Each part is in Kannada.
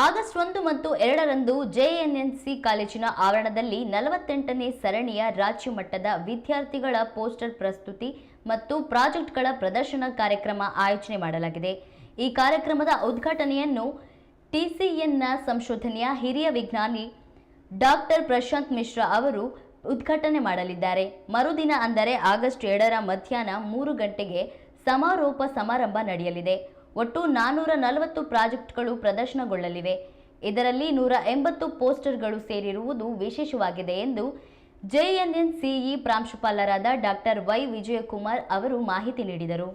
ಆಗಸ್ಟ್ 1 ಮತ್ತು 2ರಂದು ಜೆಎನ್ಎನ್ಸಿ ಕಾಲೇಜಿನ ಆವರಣದಲ್ಲಿ 48ನೇ ಸರಣಿಯ ರಾಜ್ಯ ಮಟ್ಟದ ವಿದ್ಯಾರ್ಥಿಗಳ ಪೋಸ್ಟರ್ ಪ್ರಸ್ತುತಿ ಮತ್ತು ಪ್ರಾಜೆಕ್ಟ್ಗಳ ಪ್ರದರ್ಶನ ಕಾರ್ಯಕ್ರಮ ಆಯೋಜನೆ ಮಾಡಲಾಗಿದೆ. ಈ ಕಾರ್ಯಕ್ರಮದ ಉದ್ಘಾಟನೆಯನ್ನು ಟಿಸಿಎನ್ನ ಸಂಶೋಧನೆಯ ಹಿರಿಯ ವಿಜ್ಞಾನಿ ಡಾಕ್ಟರ್ ಪ್ರಶಾಂತ್ ಮಿಶ್ರಾ ಅವರು ಉದ್ಘಾಟನೆ ಮಾಡಲಿದ್ದಾರೆ. ಮರುದಿನ ಅಂದರೆ ಆಗಸ್ಟ್ 2ರ ಮಧ್ಯಾಹ್ನ 3 ಗಂಟೆಗೆ ಸಮಾರೋಪ ಸಮಾರಂಭ ನಡೆಯಲಿದೆ. ಒಟ್ಟು 440 ಪ್ರಾಜೆಕ್ಟ್ಗಳು ಪ್ರದರ್ಶನಗೊಳ್ಳಲಿವೆ. ಇದರಲ್ಲಿ 180 ಪೋಸ್ಟರ್ಗಳು ಸೇರಿರುವುದು ವಿಶೇಷವಾಗಿದೆ ಎಂದು ಜೆಎನ್ಎನ್ಸಿಇ ಪ್ರಾಂಶುಪಾಲರಾದ ಡಾಕ್ಟರ್ ವೈ ವಿಜಯಕುಮಾರ್ ಅವರು ಮಾಹಿತಿ ನೀಡಿದರು.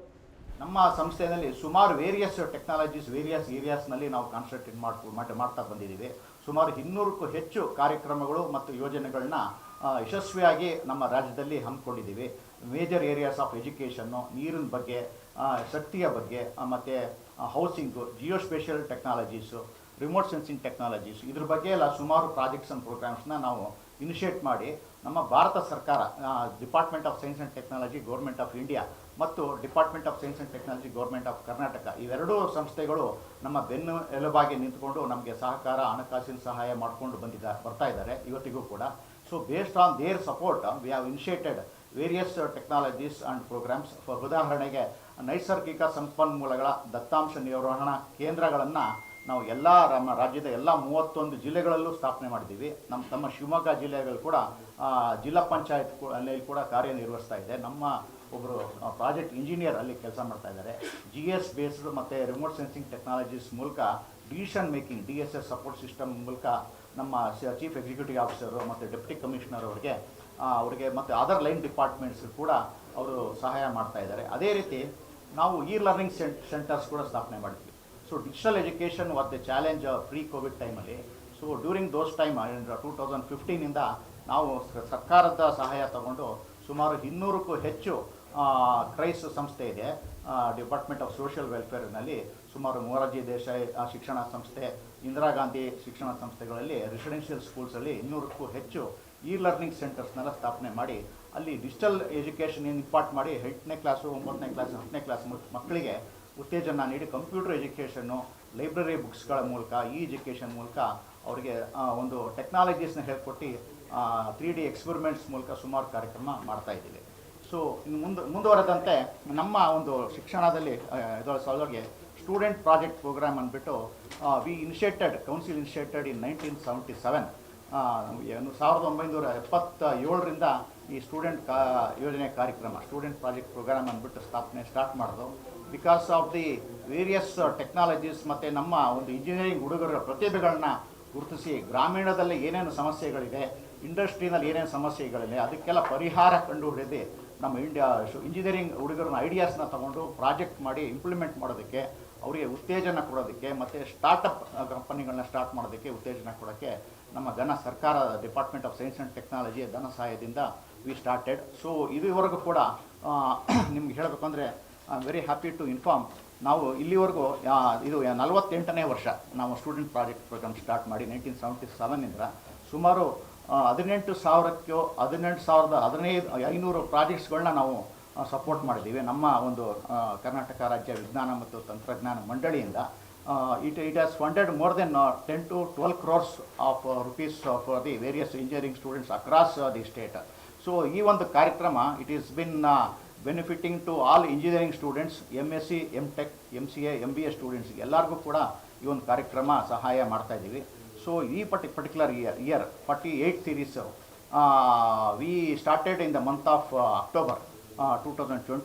ನಮ್ಮ ಸಂಸ್ಥೆಯಲ್ಲಿ ಸುಮಾರು ವೇರಿಯಸ್ ಟೆಕ್ನಾಲಜೀಸ್ ವೇರಿಯಸ್ ಏರಿಯಾಸ್ನಲ್ಲಿ ನಾವು ಕಾನ್ಸಂಟ್ರೇಟ್ ಮಾಡ್ತಾ ಬಂದಿದ್ದೀವಿ. ಸುಮಾರು 200ಕ್ಕೂ ಹೆಚ್ಚು ಕಾರ್ಯಕ್ರಮಗಳು ಮತ್ತು ಯೋಜನೆಗಳನ್ನ ಯಶಸ್ವಿಯಾಗಿ ನಮ್ಮ ರಾಜ್ಯದಲ್ಲಿ ಹಮ್ಮಿಕೊಂಡಿದ್ದೀವಿ. ಮೇಜರ್ ಏರಿಯಾಸ್ ಆಫ್ ಎಜುಕೇಷನ್ನು, ನೀರಿನ ಬಗ್ಗೆ, ಶಕ್ತಿಯ ಬಗ್ಗೆ, ಮತ್ತು housing, geospatial technologies, remote sensing technologies, ಇದ್ರ ಬಗ್ಗೆ ಎಲ್ಲ ಸುಮಾರು ಪ್ರಾಜೆಕ್ಟ್ಸ್ ಆ್ಯಂಡ್ ಪ್ರೋಗ್ರಾಮ್ಸ್ನ ನಾವು ಇನಿಷಿಯೇಟ್ ಮಾಡಿ ನಮ್ಮ ಭಾರತ ಸರ್ಕಾರ, department of science and technology government of India ಮತ್ತು department of science and technology government of Karnataka, ಇವೆರಡೂ ಸಂಸ್ಥೆಗಳು ನಮ್ಮ ಬೆನ್ನು ಎಲುಬಾಗಿ ನಿಂತ್ಕೊಂಡು ನಮಗೆ ಸಹಕಾರ, ಹಣಕಾಸಿನ ಸಹಾಯ ಮಾಡಿಕೊಂಡು ಬರ್ತಾ ಇದ್ದಾರೆ ಇವತ್ತಿಗೂ ಕೂಡ. So based on their support we have initiated various technologies and programs. ಉದಾಹರಣೆಗೆ ನೈಸರ್ಗಿಕ ಸಂಪನ್ಮೂಲಗಳ ದತ್ತಾಂಶ ನಿರ್ವಹಣಾ ಕೇಂದ್ರಗಳನ್ನು ನಾವು ನಮ್ಮ ರಾಜ್ಯದ ಎಲ್ಲ 31 ಜಿಲ್ಲೆಗಳಲ್ಲೂ ಸ್ಥಾಪನೆ ಮಾಡಿದ್ದೀವಿ. ನಮ್ಮ ಶಿವಮೊಗ್ಗ ಜಿಲ್ಲೆಗಳು ಕೂಡ ಜಿಲ್ಲಾ ಪಂಚಾಯತ್ ಅಲ್ಲಿ ಕೂಡ ಕಾರ್ಯನಿರ್ವಹಿಸ್ತಾ ಇದೆ. ನಮ್ಮ ಒಬ್ಬರು ಪ್ರಾಜೆಕ್ಟ್ ಇಂಜಿನಿಯರ್ ಅಲ್ಲಿ ಕೆಲಸ ಮಾಡ್ತಾ ಇದ್ದಾರೆ. GS ಬೇಸ್ಡ್ ಮತ್ತು ರಿಮೋಟ್ ಸೆನ್ಸಿಂಗ್ ಟೆಕ್ನಾಲಜೀಸ್ ಮೂಲಕ decision making DSS support system ಮೂಲಕ ನಮ್ಮ ಚೀಫ್ ಎಕ್ಸಿಕ್ಯೂಟಿವ್ ಆಫೀಸರು ಮತ್ತು ಡೆಪ್ಟಿ ಕಮಿಷನರ್ ಅವರಿಗೆ ಮತ್ತು ಅದರ್ ಲೈನ್ ಡಿಪಾರ್ಟ್ಮೆಂಟ್ಸ್ ಕೂಡ ಅವರು ಸಹಾಯ ಮಾಡ್ತಾ ಇದ್ದಾರೆ. ಅದೇ ರೀತಿ ನಾವು ಲರ್ನಿಂಗ್ ಸೆಂಟರ್ಸ್ ಕೂಡ ಸ್ಥಾಪನೆ ಮಾಡಿದ್ವಿ. So digital education was the challenge pre COVID ಟೈಮಲ್ಲಿ. ಸೊ ಡ್ಯೂರಿಂಗ್ ದೋಸ್ ಟೈಮ್ 2015ಇಂದ ನಾವು ಸರ್ಕಾರದ ಸಹಾಯ ತಗೊಂಡು ಸುಮಾರು 200ಕ್ಕೂ ಹೆಚ್ಚು ಕ್ರೈಸ್ ಸಂಸ್ಥೆ ಇದೆ. ಡಿಪಾರ್ಟ್ಮೆಂಟ್ ಆಫ್ ಸೋಷಿಯಲ್ ವೆಲ್ಫೇರ್ನಲ್ಲಿ ಸುಮಾರು ಮೊರಾರ್ಜಿ ದೇಸಾಯಿ ಶಿಕ್ಷಣ ಸಂಸ್ಥೆ, ಇಂದಿರಾ ಗಾಂಧಿ ಶಿಕ್ಷಣ ಸಂಸ್ಥೆಗಳಲ್ಲಿ ರೆಸಿಡೆನ್ಷಿಯಲ್ ಸ್ಕೂಲ್ಸಲ್ಲಿ 200ಕ್ಕೂ ಹೆಚ್ಚು ಲರ್ನಿಂಗ್ ಸೆಂಟರ್ಸ್ನೆಲ್ಲ ಸ್ಥಾಪನೆ ಮಾಡಿ ಅಲ್ಲಿ ಡಿಜಿಟಲ್ ಎಜುಕೇಷನ್ ಇಂಪಾರ್ಟ್ ಮಾಡಿ 8ನೇ ಕ್ಲಾಸು, 9ನೇ ಕ್ಲಾಸು, 10ನೇ ಕ್ಲಾಸ್ ಮಕ್ಕಳಿಗೆ ಉತ್ತೇಜನ ನೀಡಿ ಕಂಪ್ಯೂಟರ್ ಎಜುಕೇಷನ್ನು, ಲೈಬ್ರರಿ ಬುಕ್ಸ್ಗಳ ಮೂಲಕ, ಎಜುಕೇಷನ್ ಮೂಲಕ ಅವರಿಗೆ ಒಂದು ಟೆಕ್ನಾಲಜೀಸ್ನ ಹೇಳ್ಕೊಟ್ಟು 3D ಎಕ್ಸ್ಪೆರಿಮೆಂಟ್ಸ್ ಮೂಲಕ ಸುಮಾರು ಕಾರ್ಯಕ್ರಮ ಮಾಡ್ತಾ ಇದ್ದೀವಿ. ಸೊ ಇನ್ನು ಮುಂದುವರೆದಂತೆ ನಮ್ಮ ಒಂದು ಶಿಕ್ಷಣದಲ್ಲಿ ಇದರೊಳಗೆ ಸ್ಟೂಡೆಂಟ್ ಪ್ರಾಜೆಕ್ಟ್ ಪ್ರೋಗ್ರಾಮ್ ಅಂದ್ಬಿಟ್ಟು ಕೌನ್ಸಿಲ್ ಇನಿಷಿಯೇಟೆಡ್ ಇನ್ 1977. 1977ರಿಂದ ಈ ಸ್ಟೂಡೆಂಟ್ ಯೋಜನೆ ಕಾರ್ಯಕ್ರಮ, ಸ್ಟೂಡೆಂಟ್ ಪ್ರಾಜೆಕ್ಟ್ ಪ್ರೋಗ್ರಾಮ್ ಅಂದ್ಬಿಟ್ಟು ಸ್ಟಾರ್ಟ್ ಮಾಡೋದು. Because of the various technologies ಮತ್ತು ನಮ್ಮ ಒಂದು ಇಂಜಿನಿಯರಿಂಗ್ ಹುಡುಗರ ಪ್ರತಿಭೆಗಳನ್ನ ಗುರುತಿಸಿ ಗ್ರಾಮೀಣದಲ್ಲಿ ಏನೇನು ಸಮಸ್ಯೆಗಳಿದೆ, ಇಂಡಸ್ಟ್ರಿನಲ್ಲಿ ಏನೇನು ಸಮಸ್ಯೆಗಳಿದೆ, ಅದಕ್ಕೆಲ್ಲ ಪರಿಹಾರ ಕಂಡುಹಿಡಿದು ನಮ್ಮ ಇಂಜಿನಿಯರಿಂಗ್ ಹುಡುಗರನ್ನ ಐಡಿಯಾಸ್ನ ತಗೊಂಡು ಪ್ರಾಜೆಕ್ಟ್ ಮಾಡಿ ಇಂಪ್ಲಿಮೆಂಟ್ ಮಾಡೋದಕ್ಕೆ, ಅವರಿಗೆ ಉತ್ತೇಜನ ಕೊಡೋದಕ್ಕೆ ಮತ್ತು ಸ್ಟಾರ್ಟಪ್ ಕಂಪನಿಗಳನ್ನ ಸ್ಟಾರ್ಟ್ ಮಾಡೋದಕ್ಕೆ ಉತ್ತೇಜನ ಕೊಡೋಕ್ಕೆ ನಮ್ಮ ಸರ್ಕಾರ department of science and technology ಧನ ಸಹಾಯದಿಂದ ವಿ ಸ್ಟಾರ್ಟೆಡ್. ಸೊ ಇದುವರೆಗೂ ಕೂಡ ನಿಮ್ಗೆ ಹೇಳಬೇಕು ಅಂದರೆ I am very happy to inform, ನಾವು ಇಲ್ಲಿವರೆಗೂ ಇದು 48ನೇ ವರ್ಷ ನಾವು ಸ್ಟೂಡೆಂಟ್ ಪ್ರಾಜೆಕ್ಟ್ ಪ್ರೋಗ್ರಾಮ್ ಸ್ಟಾರ್ಟ್ ಮಾಡಿ 1977ಇಂದ ಸುಮಾರು 18,500 ಪ್ರಾಜೆಕ್ಟ್ಸ್ಗಳನ್ನ ನಾವು ಸಪೋರ್ಟ್ ಮಾಡಿದ್ದೀವಿ ನಮ್ಮ ಒಂದು ಕರ್ನಾಟಕ ರಾಜ್ಯ ವಿಜ್ಞಾನ ಮತ್ತು ತಂತ್ರಜ್ಞಾನ ಮಂಡಳಿಯಿಂದ. It has funded more than 10 to 12 crores of rupees for the various engineering students across the state. So ಈ ಒಂದು ಕಾರ್ಯಕ್ರಮ it is been benefiting to all engineering students, MSc, MTech, MCA, MBA students ಎಲ್ಲರಿಗೂ ಕೂಡ ಈ ಒಂದು ಕಾರ್ಯಕ್ರಮ ಸಹಾಯ ಮಾಡ್ತಾ ಇದ್ದೀವಿ. ಸೊ ಈ particular year 48 series we started in the month of October 2020.